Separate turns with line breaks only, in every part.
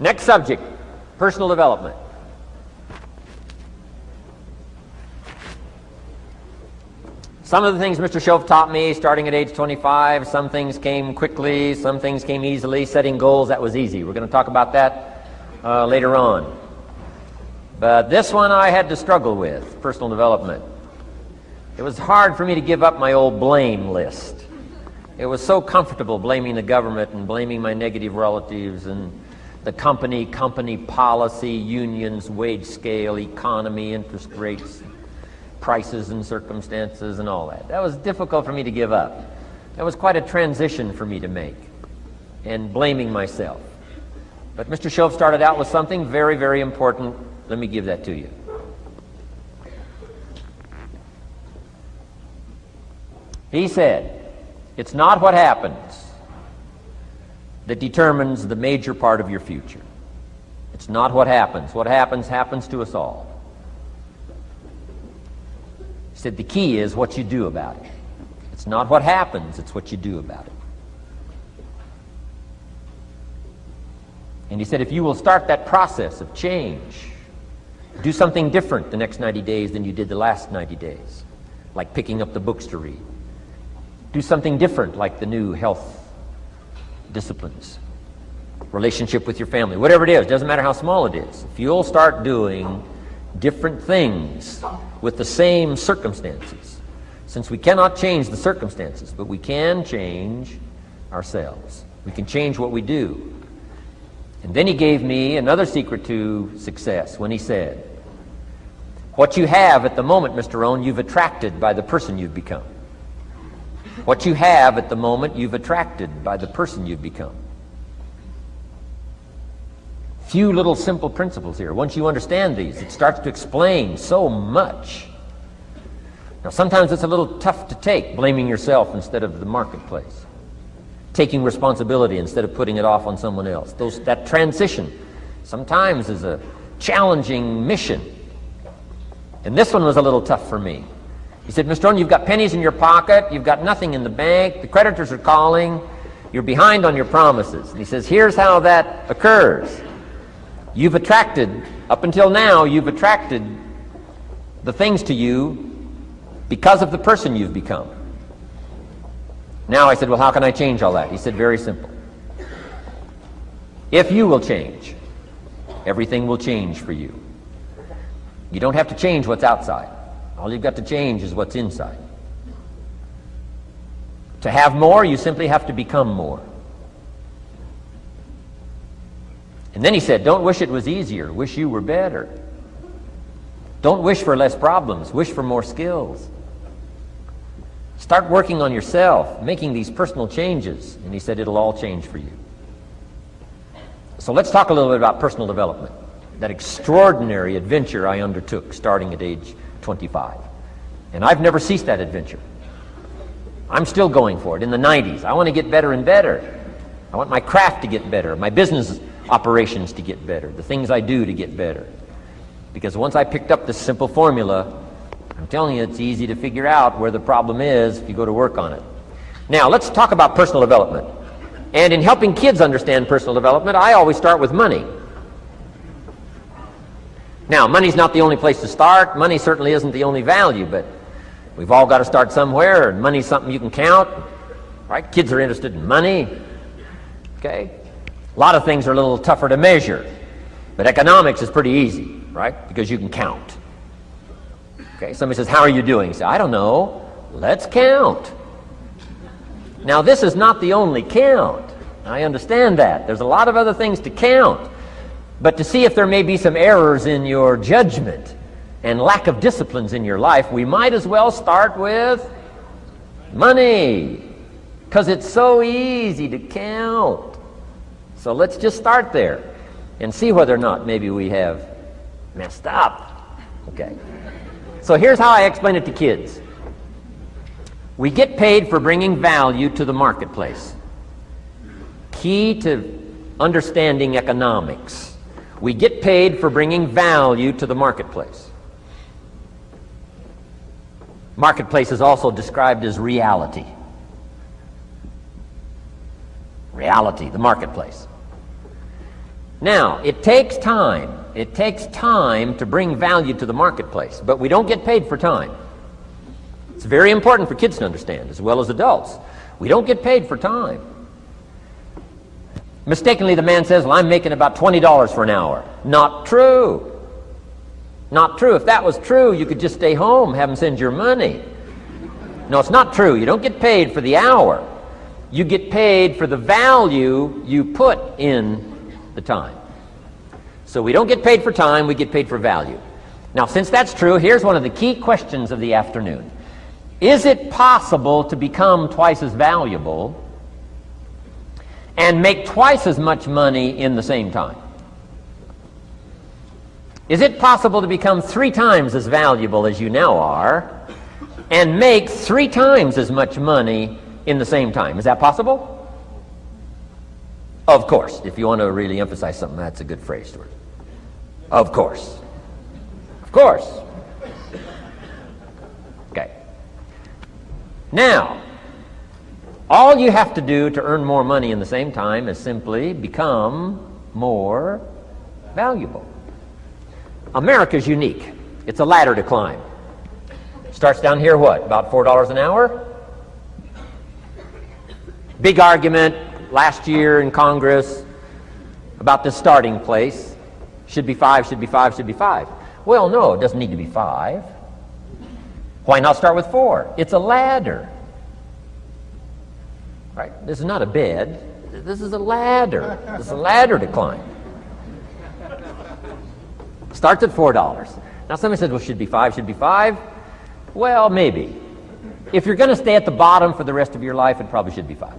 Next subject, personal development. Some of the things Mr. Shoaff taught me starting at age 25, some things came quickly, some things came easily. Setting goals, that was easy. We're going to talk about that later on. But this one I had to struggle with, personal development. It was hard for me to give up my old blame list. It was so comfortable blaming the government and blaming my negative relatives and the company policy, unions, wage scale, economy, interest rates, prices and circumstances and all that. That was difficult for me to give up. That was quite a transition for me to make, and blaming myself. But Mr. Shoaff started out with something very, very important. Let me give that to you. He said, it's not what happens that determines the major part of your future. It's not what happens. What happens, happens to us all. He said the key is what you do about it. It's not what happens, it's what you do about it. And he said if you will start that process of change, do something different the next 90 days than you did the last 90 days, like picking up the books to read. Do something different like the new health disciplines, relationship with your family, whatever it is, doesn't matter how small it is. If you'll start doing different things with the same circumstances, since we cannot change the circumstances, but we can change ourselves. We can change what we do. And then he gave me another secret to success when he said, what you have at the moment, Mr. Rohn, you've attracted by the person you've become. What you have at the moment, you've attracted by the person you've become. Few little simple principles here. Once you understand these, it starts to explain so much. Now, sometimes it's a little tough to take, blaming yourself instead of the marketplace, taking responsibility instead of putting it off on someone else. That transition sometimes is a challenging mission. And this one was a little tough for me. He said, Mr. Rohn, you've got pennies in your pocket, you've got nothing in the bank, the creditors are calling, you're behind on your promises. And he says, here's how that occurs. You've attracted, up until now, you've attracted the things to you because of the person you've become. Now I said, well, how can I change all that? He said, very simple. If you will change, everything will change for you. You don't have to change what's outside. All you've got to change is what's inside. To have more, you simply have to become more. And then he said, don't wish it was easier, wish you were better. Don't wish for less problems, wish for more skills. Start working on yourself, making these personal changes. And he said, it'll all change for you. So let's talk a little bit about personal development. That extraordinary adventure I undertook starting at age 25. And I've never ceased that adventure. I'm still going for it in the 90s. I want to get better and better. I want my craft to get better, my business operations to get better, the things I do to get better. Because once I picked up this simple formula, I'm telling you, it's easy to figure out where the problem is if you go to work on it. Now, let's talk about personal development. And in helping kids understand personal development, I always start with money. Now, money's not the only place to start. Money certainly isn't the only value, but we've all got to start somewhere, and money's something you can count, right? Kids are interested in money, okay? A lot of things are a little tougher to measure, but economics is pretty easy, right? Because you can count. Okay, somebody says, how are you doing? You say, I don't know. Let's count. Now, this is not the only count. I understand that. There's a lot of other things to count. But to see if there may be some errors in your judgment and lack of disciplines in your life, we might as well start with money, because it's so easy to count. So let's just start there and see whether or not maybe we have messed up. Okay. So here's how I explain it to kids. We get paid for bringing value to the marketplace. Key to understanding economics. We get paid for bringing value to the marketplace. Marketplace is also described as reality. Reality, the marketplace. Now, it takes time. It takes time to bring value to the marketplace, but we don't get paid for time. It's very important for kids to understand, as well as adults. We don't get paid for time. Mistakenly, the man says, well, I'm making about $20 for an hour. Not true. Not true. If that was true, you could just stay home, have them send your money. No, it's not true. You don't get paid for the hour. You get paid for the value you put in the time. So we don't get paid for time, we get paid for value. Now, since that's true, here's one of the key questions of the afternoon. Is it possible to become twice as valuable and make twice as much money in the same time? Is it possible to become 3 times as valuable as you now are and make 3 times as much money in the same time? Is that possible? Of course. If you want to really emphasize something, that's a good phrase, Stuart. Of course. Of course. Okay. Now, all you have to do to earn more money in the same time is simply become more valuable. America's unique. It's a ladder to climb. Starts down here, what, about $4 an hour? Big argument last year in Congress about the starting place. Should be 5, should be 5, should be 5. Well, no, it doesn't need to be 5. Why not start with 4? It's a ladder. Right? This is not a bed. This is a ladder. This is a ladder to climb. Starts at $4. Now somebody said, well, should be 5, should be 5. Well, maybe. If you're going to stay at the bottom for the rest of your life, it probably should be 5.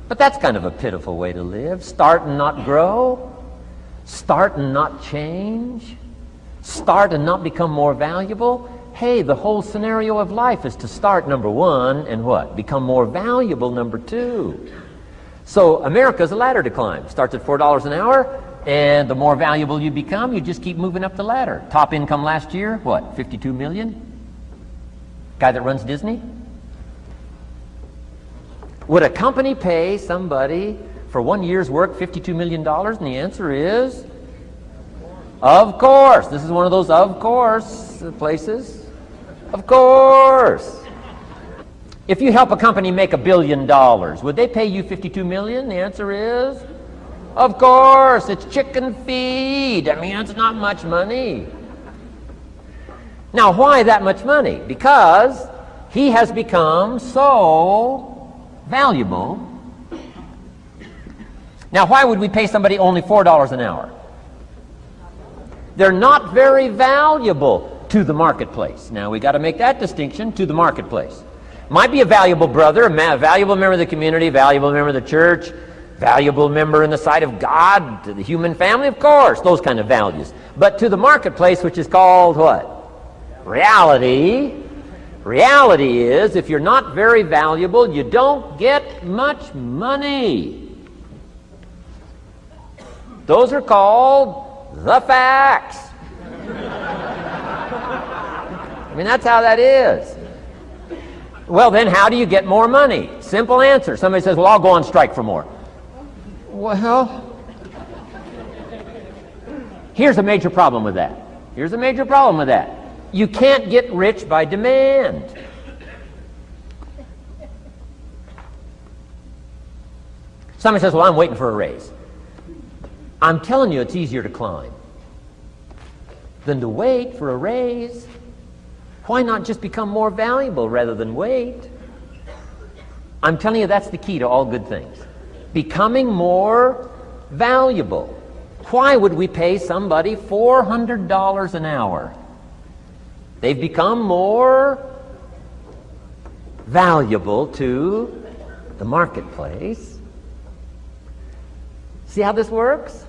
But that's kind of a pitiful way to live. Start and not grow. Start and not change. Start and not become more valuable. Hey, the whole scenario of life is to start, number 1, and what? Become more valuable, number 2. So America's a ladder to climb. Starts at $4 an hour, and the more valuable you become, you just keep moving up the ladder. Top income last year, what, 52 million? Guy that runs Disney? Would a company pay somebody for 1 year's work $52 million? And the answer is, of course. This is one of those of course places. Of course. If you help a company make $1 billion, would they pay you $52 million? The answer is, of course. It's chicken feed. I mean, it's not much money. Now, why that much money? Because he has become so valuable. Now, why would we pay somebody only $4 an hour? They're not very valuable to the marketplace. Now, we got to make that distinction, to the marketplace. Might be a valuable brother, a valuable member of the community, valuable member of the church, valuable member in the sight of God, to the human family, of course, those kind of values. But to the marketplace, which is called what? Reality. Reality is, if you're not very valuable, you don't get much money. Those are called the facts. I mean, that's how that is. Well, then how do you get more money? Simple answer. Somebody says, well, I'll go on strike for more. Well, here's a major problem with that. Here's a major problem with that. You can't get rich by demand. Somebody says, well, I'm waiting for a raise. I'm telling you, it's easier to climb than to wait for a raise. Why not just become more valuable rather than wait? I'm telling you, that's the key to all good things. Becoming more valuable. Why would we pay somebody $400 an hour? They've become more valuable to the marketplace. See how this works?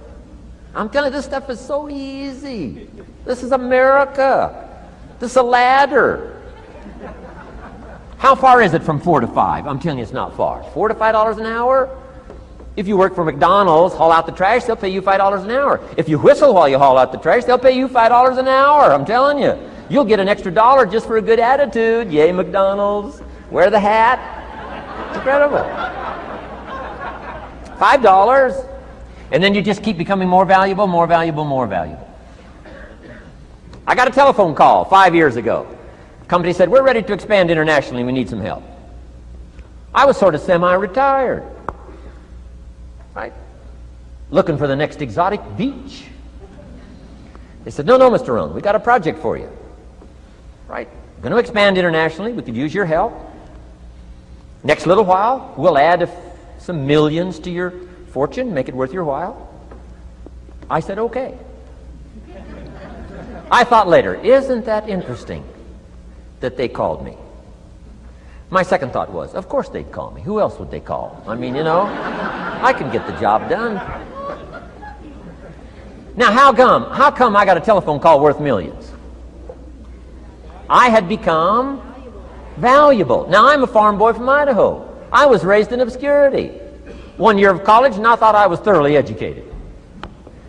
I'm telling you, this stuff is so easy. This is America. This is a ladder. How far is it from 4 to 5? I'm telling you, it's not far. $4 to $5 an hour? If you work for McDonald's, haul out the trash, they'll pay you $5 an hour. If you whistle while you haul out the trash, they'll pay you $5 an hour. I'm telling you. You'll get an extra $1 just for a good attitude. Yay, McDonald's. Wear the hat. It's incredible. $5. And then you just keep becoming more valuable, more valuable, more valuable. I got a telephone call 5 years ago. The company said, we're ready to expand internationally. We need some help. I was sort of semi-retired, right? Looking for the next exotic beach. They said, no, Mr. Rohn, we got a project for you, right? We're going to expand internationally. We could use your help. Next little while, we'll add some millions to your fortune, make it worth your while. I said, okay. I thought later, isn't that interesting that they called me? My second thought was, of course they'd call me. Who else would they call? I mean, I can get the job done. Now, how come I got a telephone call worth millions? I had become valuable. Now, I'm a farm boy from Idaho. I was raised in obscurity. 1 year of college, and I thought I was thoroughly educated.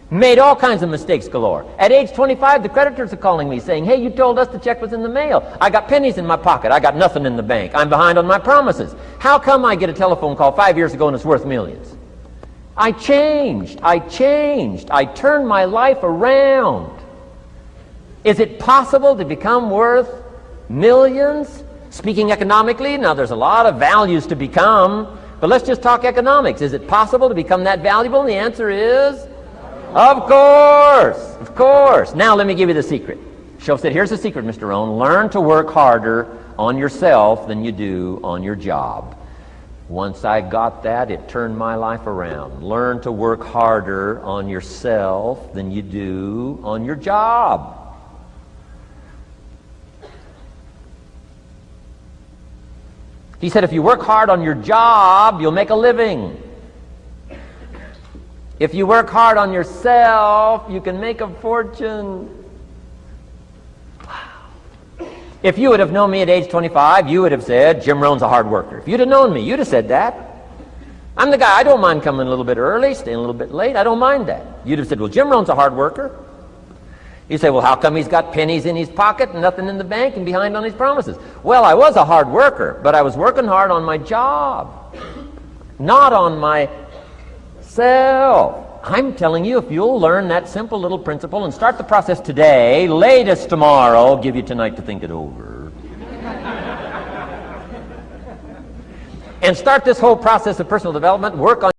Made all kinds of mistakes galore. At age 25, the creditors are calling me saying, hey, you told us the check was in the mail. I got pennies in my pocket. I got nothing in the bank. I'm behind on my promises. How come I get a telephone call 5 years ago and it's worth millions? I changed. I turned my life around. Is it possible to become worth millions? Speaking economically, now there's a lot of values to become, but let's just talk economics. Is it possible to become that valuable? And the answer is, of course. Now let me give you the secret. Shoaff said, here's the secret, Mr. Rohn. Learn to work harder on yourself than you do on your job. Once I got that, it turned my life around. Learn to work harder on yourself than you do on your job. He said, if you work hard on your job, you'll make a living. If you work hard on yourself, you can make a fortune. Wow. If you would have known me at age 25, you would have said, Jim Rohn's a hard worker. If you'd have known me, you'd have said that. I'm the guy, I don't mind coming a little bit early, staying a little bit late. I don't mind that. You'd have said, well, Jim Rohn's a hard worker. You say, well, how come he's got pennies in his pocket and nothing in the bank and behind on his promises? Well, I was a hard worker, but I was working hard on my job, not on myself. I'm telling you, if you'll learn that simple little principle and start the process today, latest tomorrow, I'll give you tonight to think it over. And start this whole process of personal development, work on